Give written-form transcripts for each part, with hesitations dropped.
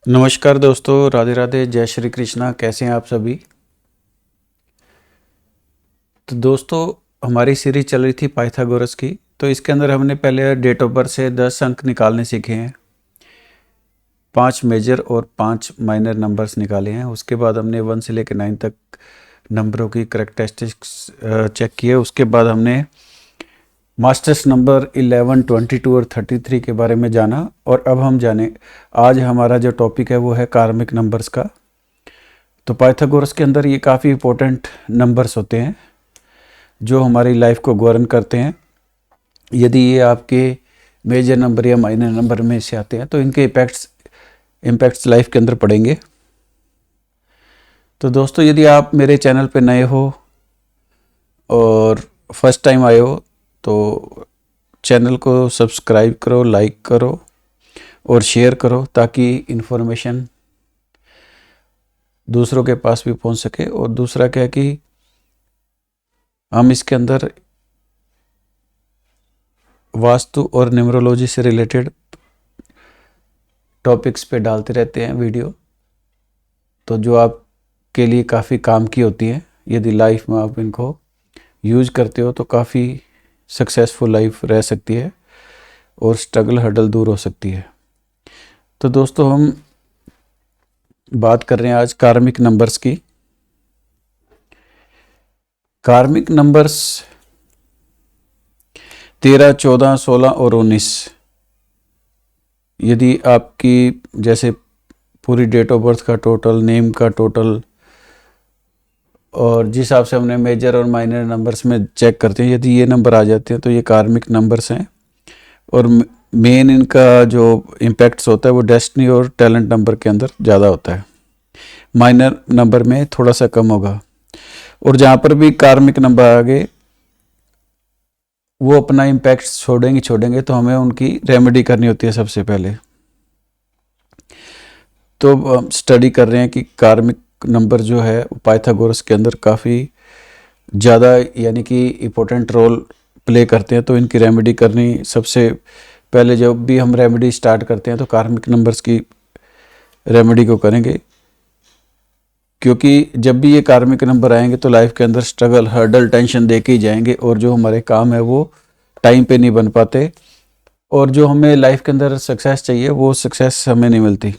नमस्कार दोस्तों, राधे राधे, जय श्री कृष्णा। कैसे हैं आप सभी। तो दोस्तों, हमारी सीरीज चल रही थी पाइथागोरस की। तो इसके अंदर हमने पहले डेट ऑफ बर्थ से 10 अंक निकालने सीखे हैं, 5 मेजर और 5 माइनर नंबर्स निकाले हैं। उसके बाद हमने 1 से लेकर 9 तक नंबरों की करेक्टरिस्टिक्स चेक किए। उसके बाद हमने मास्टर्स नंबर 11, 22 और 33 के बारे में जाना। और अब हम जाने, आज हमारा जो टॉपिक है वो है कार्मिक नंबर्स का। तो पाइथागोरस के अंदर ये काफ़ी इंपॉर्टेंट नंबर्स होते हैं जो हमारी लाइफ को गवर्न करते हैं। यदि ये आपके मेजर नंबर या माइनर नंबर में से आते हैं तो इनके इम्पैक्ट्स लाइफ के अंदर पड़ेंगे। तो दोस्तों, यदि आप मेरे चैनल पे नए हो और फर्स्ट टाइम आए हो तो चैनल को सब्सक्राइब करो, लाइक करो और शेयर करो ताकि इन्फॉर्मेशन दूसरों के पास भी पहुंच सके। और दूसरा क्या है कि हम इसके अंदर वास्तु और न्यूमरोलॉजी से रिलेटेड टॉपिक्स पे डालते रहते हैं वीडियो, तो जो आपके लिए काफ़ी काम की होती हैं। यदि लाइफ में आप इनको यूज करते हो तो काफ़ी सक्सेसफुल लाइफ रह सकती है और स्ट्रगल हर्डल दूर हो सकती है। तो दोस्तों, हम बात कर रहे हैं आज कार्मिक नंबर्स की। कार्मिक नंबर्स 13, 14, 16 और 19। यदि आपकी जैसे पूरी डेट ऑफ बर्थ का टोटल, नेम का टोटल, और जिस हिसाब से हमने मेजर और माइनर नंबर्स में चेक करते हैं, यदि ये नंबर आ जाते हैं तो ये कार्मिक नंबर्स हैं। और मेन इनका जो इम्पैक्ट्स होता है वो डेस्टिनी और टैलेंट नंबर के अंदर ज़्यादा होता है, माइनर नंबर में थोड़ा सा कम होगा। और जहाँ पर भी कार्मिक नंबर आ गए वो अपना इम्पैक्ट छोड़ेंगे तो हमें उनकी रेमेडी करनी होती है सबसे पहले। तो हम स्टडी कर रहे हैं कि कार्मिक नंबर जो है पाइथागोरस के अंदर काफ़ी ज़्यादा यानी कि इम्पोर्टेंट रोल प्ले करते हैं। तो इनकी रेमेडी करनी सबसे पहले, जब भी हम रेमेडी स्टार्ट करते हैं तो कार्मिक नंबर्स की रेमेडी को करेंगे, क्योंकि जब भी ये कार्मिक नंबर आएंगे तो लाइफ के अंदर स्ट्रगल, हर्डल, टेंशन दे के ही जाएंगे और जो हमारे काम है वो टाइम पे नहीं बन पाते और जो हमें लाइफ के अंदर सक्सेस चाहिए वो सक्सेस हमें नहीं मिलती।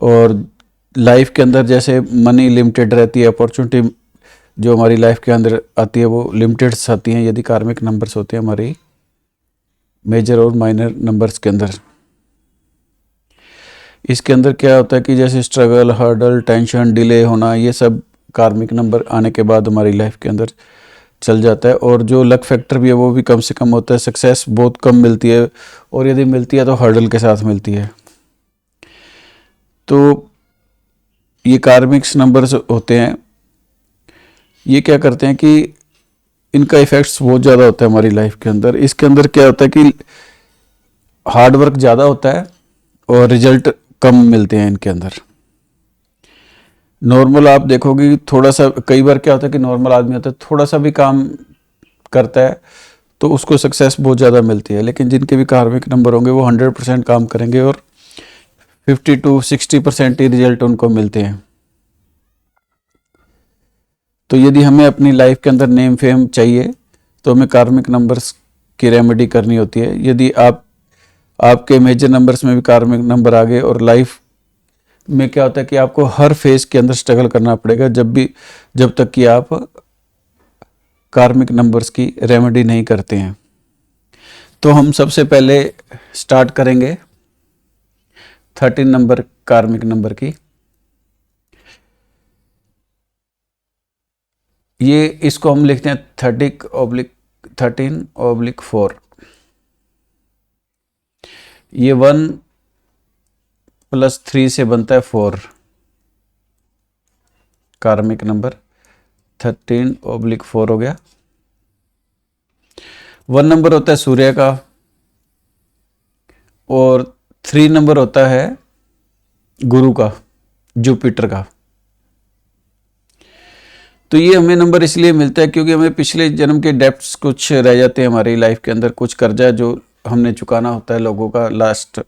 और लाइफ के अंदर जैसे मनी लिमिटेड रहती है, अपॉर्चुनिटी जो हमारी लाइफ के अंदर आती है वो लिमिटेड आती हैं यदि कार्मिक नंबर्स होते हैं हमारी मेजर और माइनर नंबर्स के अंदर। इसके अंदर क्या होता है कि जैसे स्ट्रगल, हर्डल, टेंशन, डिले होना, ये सब कार्मिक नंबर आने के बाद हमारी लाइफ के अंदर चल जाता है। और जो लक फैक्टर भी है वो भी कम से कम होता है। सक्सेस बहुत कम मिलती है और यदि मिलती है तो हर्डल के साथ मिलती है। तो ये कार्मिक्स नंबर्स होते हैं, ये क्या करते हैं कि इनका इफेक्ट्स बहुत ज़्यादा होता है हमारी लाइफ के अंदर। इसके अंदर क्या होता है कि हार्ड वर्क ज़्यादा होता है और रिजल्ट कम मिलते हैं इनके अंदर। नॉर्मल आप देखोगे थोड़ा सा, कई बार क्या होता है कि नॉर्मल आदमी होता है, थोड़ा सा भी काम करता है तो उसको सक्सेस बहुत ज़्यादा मिलती है। लेकिन जिनके भी कार्मिक नंबर होंगे वो 100% काम करेंगे और 50 to 60% ही रिजल्ट उनको मिलते हैं। तो यदि हमें अपनी लाइफ के अंदर नेम फेम चाहिए तो हमें कार्मिक नंबर्स की रेमेडी करनी होती है। यदि आपके मेजर नंबर्स में भी कार्मिक नंबर आ गए और लाइफ में क्या होता है कि आपको हर फेज के अंदर स्ट्रगल करना पड़ेगा जब तक कि आप कार्मिक नंबर्स की रेमेडी नहीं करते हैं। तो हम सबसे पहले स्टार्ट करेंगे 13 नंबर कार्मिक नंबर की। ये इसको हम लिखते हैं 13/4। ये 1 + 3 से बनता है 4। कार्मिक नंबर 13/4 हो गया। 1 नंबर होता है सूर्य का और 3 नंबर होता है गुरु का, जुपिटर का। तो ये हमें नंबर इसलिए मिलता है क्योंकि हमें पिछले जन्म के डेब्ट्स कुछ रह जाते हैं हमारी लाइफ के अंदर, कुछ कर्जा जो हमने चुकाना होता है लोगों का लास्ट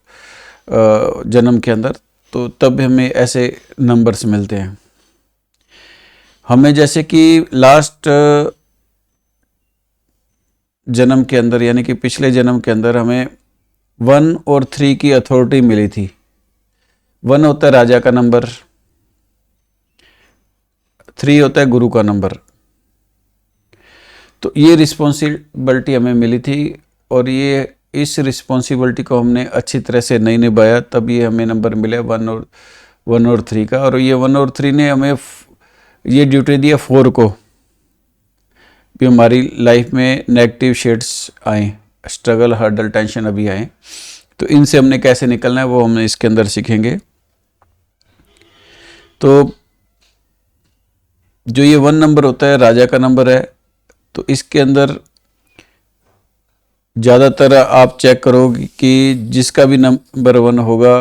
जन्म के अंदर, तो तब हमें ऐसे नंबर्स मिलते हैं। हमें जैसे कि लास्ट जन्म के अंदर यानी कि पिछले जन्म के अंदर हमें 1 और 3 की अथॉरिटी मिली थी। 1 होता है राजा का नंबर, 3 होता है गुरु का नंबर। तो ये रिस्पॉन्सिबिलिटी हमें मिली थी और ये इस रिस्पॉन्सिबिलिटी को हमने अच्छी तरह से नहीं निभाया, तब ये हमें नंबर मिला 1 और 3 का। और ये 1 और 3 ने हमें ये ड्यूटी दिया 4 को भी हमारी लाइफ में नेगेटिव शेड्स आए, स्ट्रगल, हर्डल, टेंशन अभी आए, तो इनसे हमने कैसे निकलना है वो हम इसके अंदर सीखेंगे। तो जो ये 1 नंबर होता है राजा का नंबर है, तो इसके अंदर ज़्यादातर आप चेक करोगे कि जिसका भी नंबर 1 होगा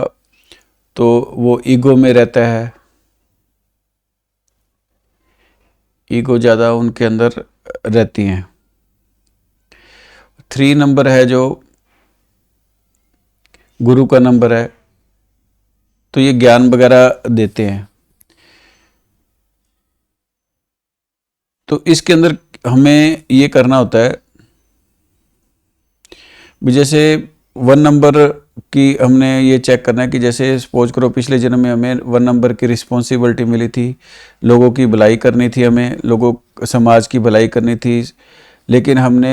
तो वो ईगो में रहता है, ईगो ज़्यादा उनके अंदर रहती हैं। 3 नंबर है जो गुरु का नंबर है, तो ये ज्ञान वगैरह देते हैं। तो इसके अंदर हमें ये करना होता है भी, जैसे 1 नंबर की हमने ये चेक करना है कि जैसे सपोज करो पिछले जन्म में हमें 1 नंबर की रिस्पॉन्सिबिलिटी मिली थी, लोगों की भलाई करनी थी, हमें लोगों समाज की भलाई करनी थी, लेकिन हमने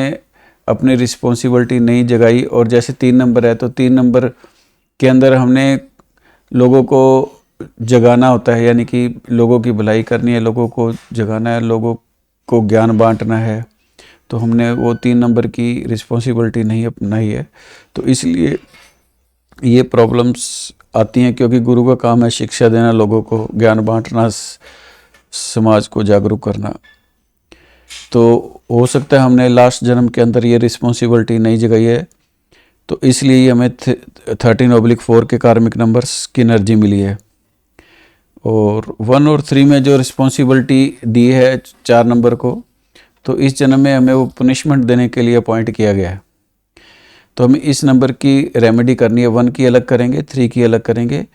अपनी रिस्पॉन्सिबिलिटी नहीं जगाई। और जैसे 3 नंबर है, तो 3 नंबर के अंदर हमने लोगों को जगाना होता है, यानी कि लोगों की भलाई करनी है, लोगों को जगाना है, लोगों को ज्ञान बांटना है, तो हमने वो 3 नंबर की रिस्पॉन्सिबिलिटी नहीं अपनाई है। तो इसलिए ये प्रॉब्लम्स आती हैं, क्योंकि गुरु का काम है शिक्षा देना, लोगों को ज्ञान बांटना, समाज को जागरूक करना। तो हो सकता है हमने लास्ट जन्म के अंदर ये रिस्पॉन्सिबिलिटी नहीं जगाई है, तो इसलिए हमें 13/4 के कार्मिक नंबर्स की एनर्जी मिली है। और 1 और 3 में जो रिस्पॉन्सिबिलिटी दी है 4 नंबर को, तो इस जन्म में हमें वो पनिशमेंट देने के लिए अपॉइंट किया गया है। तो हमें इस नंबर की रेमेडी करनी है। 1 की अलग करेंगे, 3 की अलग करेंगे।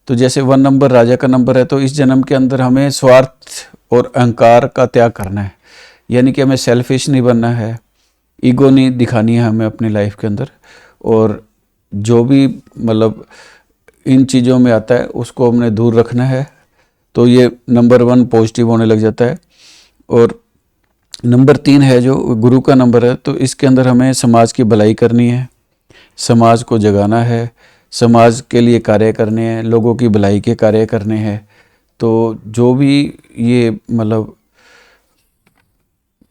तो जैसे 1 नंबर राजा का नंबर है, तो इस जन्म के अंदर हमें स्वार्थ और अहंकार का त्याग करना है, यानी कि हमें सेल्फिश नहीं बनना है, ईगो नहीं दिखानी है हमें अपनी लाइफ के अंदर। और जो भी मतलब इन चीज़ों में आता है उसको हमने दूर रखना है। तो ये नंबर 1 पॉजिटिव होने लग जाता है। और नंबर 3 है जो गुरु का नंबर है, तो इसके अंदर हमें समाज की भलाई करनी है, समाज को जगाना है, समाज के लिए कार्य करने हैं, लोगों की भलाई के कार्य करने हैं। तो जो भी ये मतलब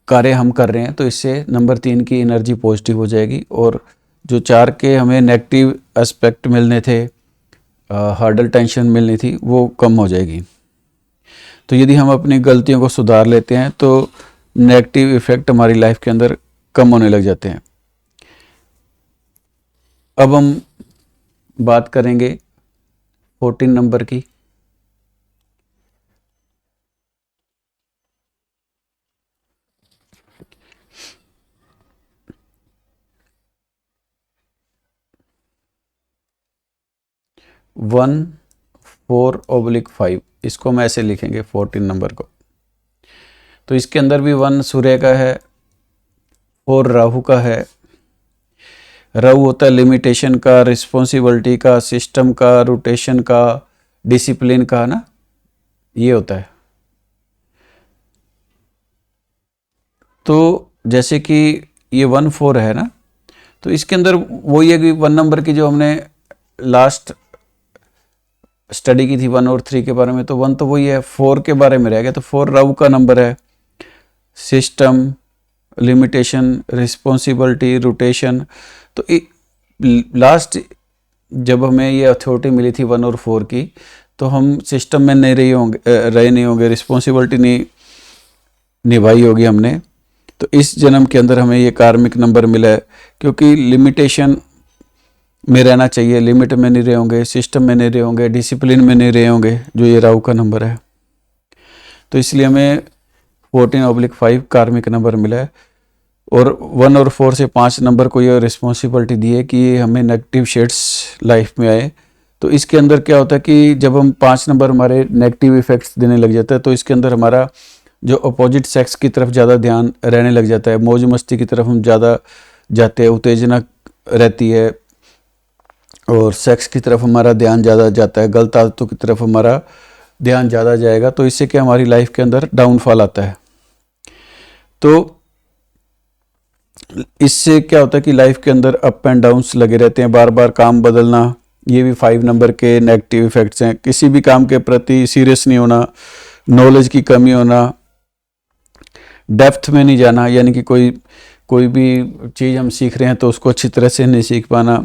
कार्य हम कर रहे हैं, तो इससे नंबर 3 की एनर्जी पॉजिटिव हो जाएगी। और जो 4 के हमें नेगेटिव एस्पेक्ट मिलने थे, हर्डल टेंशन मिलनी थी, वो कम हो जाएगी। तो यदि हम अपनी गलतियों को सुधार लेते हैं तो नेगेटिव इफ़ेक्ट हमारी लाइफ के अंदर कम होने लग जाते हैं। अब हम बात करेंगे 14 नंबर की। वन 4/5, इसको हम ऐसे लिखेंगे 14 नंबर को। तो इसके अंदर भी 1 सूर्य का है, 4 राहु का है। राहु होता है लिमिटेशन का, रिस्पॉन्सिबिलिटी का, सिस्टम का, रोटेशन का, डिसिप्लिन का, ना, ये होता है। तो जैसे कि ये 1/4 है ना, तो इसके अंदर वही है कि 1 नंबर की जो हमने लास्ट स्टडी की थी 1 और 3 के बारे में, तो 1 तो वही है, 4 के बारे में रह गया। तो 4 राहु का नंबर है, सिस्टम, लिमिटेशन, रिस्पॉन्सिबिलिटी, रोटेशन। तो लास्ट जब हमें ये अथॉरिटी मिली थी 1 और 4 की, तो हम सिस्टम में नहीं रहे नहीं होंगे, रिस्पॉन्सिबिलिटी नहीं निभाई होगी हमने। तो इस जन्म के अंदर हमें ये कार्मिक नंबर मिला है, क्योंकि लिमिटेशन में रहना चाहिए, लिमिट में नहीं रहे होंगे, सिस्टम में नहीं रहे होंगे, डिसिप्लिन में नहीं रहे होंगे, जो ये राहु का नंबर है। तो इसलिए हमें 14/5 कार्मिक नंबर मिला है। और 1 और 4 से 5 नंबर को ये रिस्पॉन्सिबिलिटी दी है कि ये हमें नेगेटिव शेड्स लाइफ में आए, तो इसके अंदर क्या होता है कि जब हम 5 नंबर हमारे नेगेटिव इफेक्ट्स देने लग जाता है तो इसके अंदर हमारा जो अपोजिट सेक्स की तरफ ज़्यादा ध्यान रहने लग जाता है, मौज मस्ती की तरफ हम ज़्यादा जाते हैं, उत्तेजना रहती है और सेक्स की तरफ हमारा ध्यान ज़्यादा जाता है, गलत आदतों की तरफ हमारा ध्यान ज़्यादा जाएगा। तो इससे क्या हमारी लाइफ के अंदर डाउनफॉल आता है। तो इससे क्या होता है कि लाइफ के अंदर अप एंड डाउन्स लगे रहते हैं, बार बार काम बदलना, ये भी 5 नंबर के नेगेटिव इफेक्ट्स हैं। किसी भी काम के प्रति सीरियस नहीं होना, नॉलेज की कमी होना, डेप्थ में नहीं जाना, यानी कि कोई भी चीज़ हम सीख रहे हैं तो उसको अच्छी तरह से नहीं सीख पाना।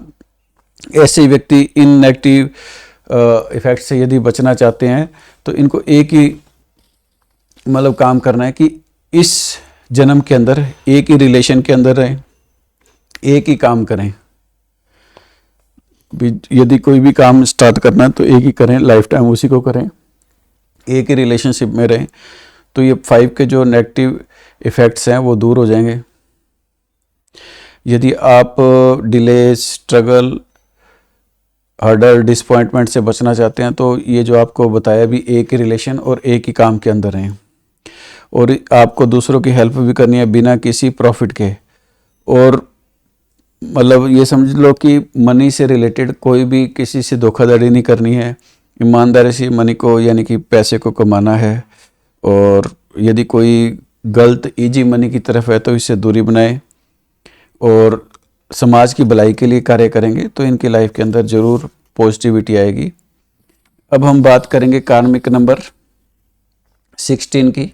ऐसे व्यक्ति इन नेगेटिव इफेक्ट से यदि बचना चाहते हैं तो इनको एक ही मतलब काम करना है कि इस जन्म के अंदर एक ही रिलेशन के अंदर रहें, एक ही काम करें। यदि कोई भी काम स्टार्ट करना है तो एक ही करें, लाइफ टाइम उसी को करें, एक ही रिलेशनशिप में रहें, तो ये 5 के जो नेगेटिव इफ़ेक्ट्स हैं वो दूर हो जाएंगे। यदि आप डिले, स्ट्रगल, हर्डल, डिसपॉइंटमेंट से बचना चाहते हैं तो ये जो आपको बताया भी एक ही रिलेशन और एक ही काम के अंदर रहें, और आपको दूसरों की हेल्प भी करनी है बिना किसी प्रॉफिट के। और मतलब ये समझ लो कि मनी से रिलेटेड कोई भी किसी से धोखाधड़ी नहीं करनी है, ईमानदारी से मनी को यानी कि पैसे को कमाना है। और यदि कोई गलत इजी मनी की तरफ है तो इससे दूरी बनाएं और समाज की भलाई के लिए कार्य करेंगे तो इनकी लाइफ के अंदर ज़रूर पॉजिटिविटी आएगी। अब हम बात करेंगे कार्मिक नंबर 16 की।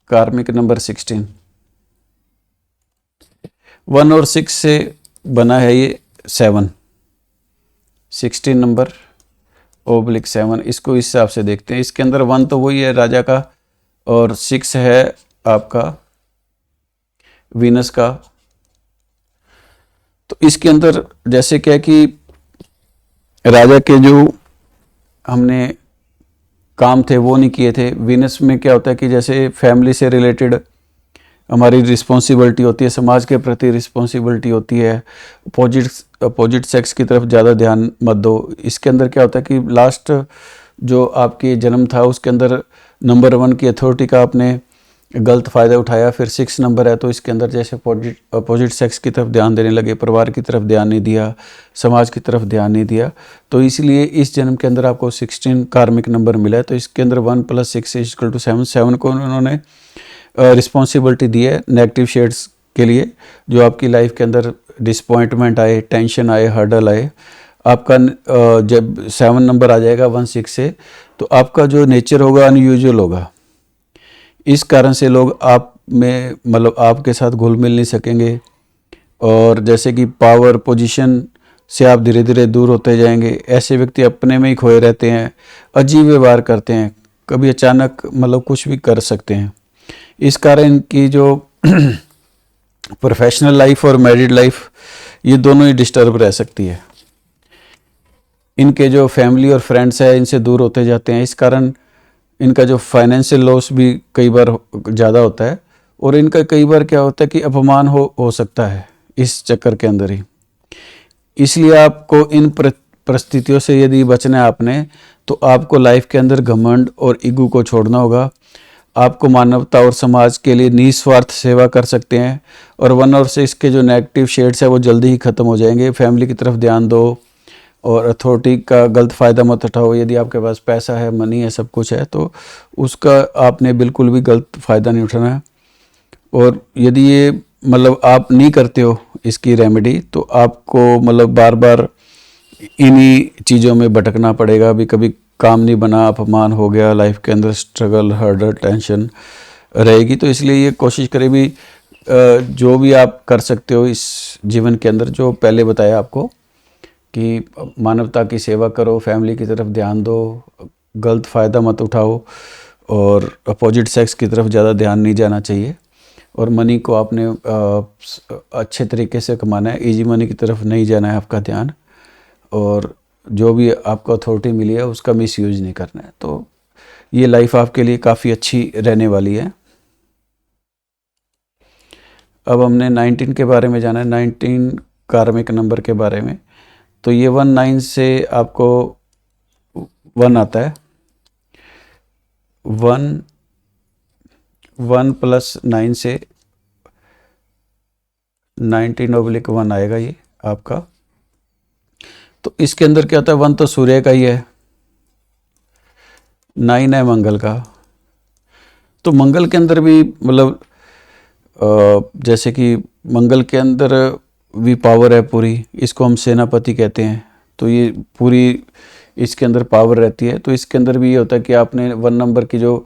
कार्मिक नंबर 16 1 और 6 से बना है ये 7, 16 नंबर ओब्लिक 7, इसको इस हिसाब से देखते हैं। इसके अंदर 1 तो वही है राजा का और 6 है आपका वीनस का। तो इसके अंदर जैसे क्या कि राजा के जो हमने काम थे वो नहीं किए थे। वीनस में क्या होता है कि जैसे फैमिली से रिलेटेड हमारी रिस्पॉन्सिबिलिटी होती है, समाज के प्रति रिस्पॉन्सिबिलिटी होती है। अपोजिट सेक्स की तरफ ज़्यादा ध्यान मत दो। इसके अंदर क्या होता है कि लास्ट जो आपके जन्म था उसके अंदर नंबर 1 की अथॉरिटी का आपने गलत फ़ायदा उठाया। फिर 6 नंबर है तो इसके अंदर जैसे अपोजिट सेक्स की तरफ ध्यान देने लगे, परिवार की तरफ ध्यान नहीं दिया, समाज की तरफ ध्यान नहीं दिया, तो इसलिए इस जन्म के अंदर आपको 16 कार्मिक नंबर मिला है। तो इसके अंदर 1 + 6 = 7, 7 को उन्होंने रिस्पॉन्सिबिलिटी दी है नेगेटिव शेड्स के लिए। जो आपकी लाइफ के अंदर डिसपॉइंटमेंट आए, टेंशन आए, हर्डल आए, आपका जब 7 नंबर आ जाएगा 1 6 से तो आपका जो नेचर होगा अनयूजुअल होगा। इस कारण से लोग आप में मतलब आपके साथ घुल मिल नहीं सकेंगे और जैसे कि पावर पोजीशन से आप धीरे धीरे दूर होते जाएंगे। ऐसे व्यक्ति अपने में ही खोए रहते हैं, अजीब व्यवहार करते हैं, कभी अचानक मतलब कुछ भी कर सकते हैं। इस कारण इनकी जो प्रोफेशनल लाइफ और मैरिड लाइफ ये दोनों ही डिस्टर्ब रह सकती है। इनके जो फैमिली और फ्रेंड्स है इनसे दूर होते जाते हैं। इस कारण इनका जो फाइनेंशियल लॉस भी कई बार ज़्यादा होता है और इनका कई बार क्या होता है कि अपमान हो सकता है इस चक्कर के अंदर ही। इसलिए आपको इन परिस्थितियों से यदि बचना है आपने तो आपको लाइफ के अंदर घमंड और ईगो को छोड़ना होगा। आपको मानवता और समाज के लिए निस्वार्थ सेवा कर सकते हैं और 1 और 6 के जो नेगेटिव शेड्स है वो जल्दी ही ख़त्म हो जाएंगे। फैमिली की तरफ ध्यान दो और अथॉरिटी का गलत फ़ायदा मत उठाओ। यदि आपके पास पैसा है, मनी है, सब कुछ है तो उसका आपने बिल्कुल भी गलत फ़ायदा नहीं उठाना है। और यदि ये मतलब आप नहीं करते हो इसकी रेमेडी तो आपको मतलब बार बार इन्हीं चीज़ों में भटकना पड़ेगा। अभी कभी काम नहीं बना, अपमान हो गया, लाइफ के अंदर स्ट्रगल, हर्डल, टेंशन रहेगी। तो इसलिए ये कोशिश करें भी जो भी आप कर सकते हो इस जीवन के अंदर, जो पहले बताया आपको कि मानवता की सेवा करो, फैमिली की तरफ ध्यान दो, गलत फ़ायदा मत उठाओ और अपोजिट सेक्स की तरफ ज़्यादा ध्यान नहीं जाना चाहिए। और मनी को आपने अच्छे तरीके से कमाना है, इजी मनी की तरफ नहीं जाना है आपका ध्यान। और जो भी आपको अथॉरिटी मिली है उसका मिसयूज नहीं करना है। तो ये लाइफ आपके लिए काफ़ी अच्छी रहने वाली है। अब हमने 19 के बारे में जाना है, 19 कार्मिक नंबर के बारे में। तो ये 19 से आपको 1 आता है, 1 प्लस 9 से 19/1 आएगा ये आपका। तो इसके अंदर क्या होता है, 1 तो सूर्य का ही है, 9 है मंगल का। तो मंगल के अंदर भी मतलब जैसे कि मंगल के अंदर भी पावर है पूरी, इसको हम सेनापति कहते हैं। तो ये पूरी इसके अंदर पावर रहती है। तो इसके अंदर भी ये होता है कि आपने 1 नंबर की जो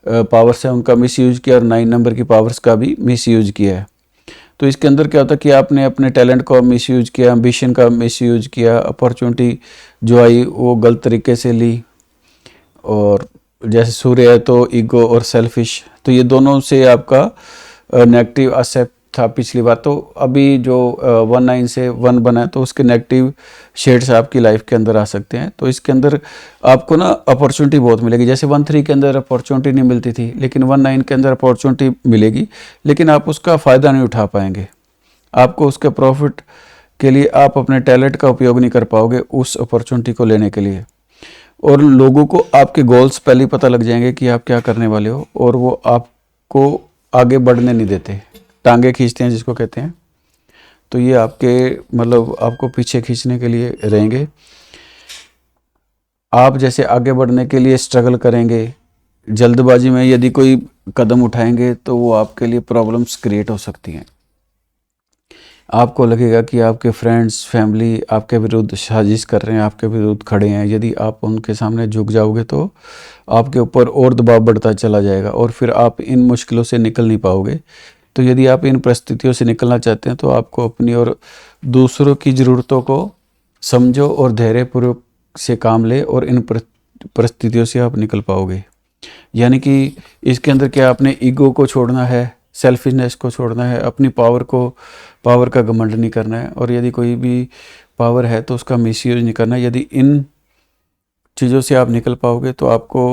पावर्स है उनका मिस यूज किया और 9 नंबर की पावर्स का भी मिस यूज किया है। तो इसके अंदर क्या होता है कि आपने अपने टैलेंट को मिस यूज किया, एम्बिशन का मिस यूज किया, अपॉर्चुनिटी जो आई वो गलत तरीके से ली। और जैसे सूर्य है तो ईगो और सेल्फिश, तो ये दोनों से आपका नेगेटिव असर था पिछली बार। तो अभी जो 19 से 1 बना है तो उसके नेगेटिव शेड्स आपकी लाइफ के अंदर आ सकते हैं। तो इसके अंदर आपको ना अपॉर्चुनिटी बहुत मिलेगी। जैसे 13 के अंदर अपॉर्चुनिटी नहीं मिलती थी, लेकिन 19 के अंदर अपॉर्चुनिटी मिलेगी, लेकिन आप उसका फ़ायदा नहीं उठा पाएंगे। आपको उसके प्रॉफिट के लिए आप अपने टैलेंट का उपयोग नहीं कर पाओगे उस अपॉर्चुनिटी को लेने के लिए। और लोगों को आपके गोल्स पहले ही पता लग जाएंगे कि आप क्या करने वाले हो, और वो आपको आगे बढ़ने नहीं देते, टांगे खींचते हैं जिसको कहते हैं। तो ये आपके मतलब आपको पीछे खींचने के लिए रहेंगे। आप जैसे आगे बढ़ने के लिए स्ट्रगल करेंगे, जल्दबाजी में यदि कोई कदम उठाएंगे तो वो आपके लिए प्रॉब्लम्स क्रिएट हो सकती हैं। आपको लगेगा कि आपके फ्रेंड्स फैमिली आपके विरुद्ध साजिश कर रहे हैं, आपके विरुद्ध खड़े हैं। यदि आप उनके सामने झुक जाओगे तो आपके ऊपर और दबाव बढ़ता चला जाएगा और फिर आप इन मुश्किलों से निकल नहीं पाओगे। तो यदि आप इन परिस्थितियों से निकलना चाहते हैं तो आपको अपनी और दूसरों की ज़रूरतों को समझो और धैर्यपूर्वक से काम ले, और इन परिस्थितियों से आप निकल पाओगे। यानी कि इसके अंदर क्या, आपने ईगो को छोड़ना है, सेल्फिशनेस को छोड़ना है, अपनी पावर का घमंड नहीं करना है। और यदि कोई भी पावर है तो उसका मिसयूज नहीं करना है। यदि इन चीज़ों से आप निकल पाओगे तो आपको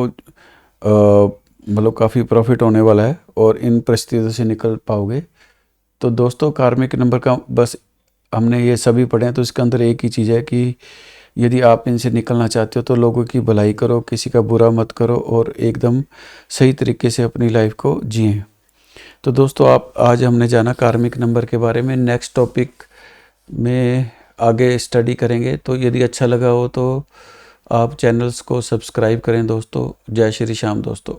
मतलब काफ़ी प्रॉफिट होने वाला है और इन परिस्थितियों से निकल पाओगे। तो दोस्तों, कार्मिक नंबर का बस हमने ये सभी पढ़े हैं। तो इसके अंदर एक ही चीज़ है कि यदि आप इनसे निकलना चाहते हो तो लोगों की भलाई करो, किसी का बुरा मत करो और एकदम सही तरीके से अपनी लाइफ को जिएं। तो दोस्तों, आज हमने जाना कार्मिक नंबर के बारे में। नेक्स्ट टॉपिक में आगे स्टडी करेंगे। तो यदि अच्छा लगा हो तो आप चैनल्स को सब्सक्राइब करें दोस्तों। जय श्री श्याम दोस्तों।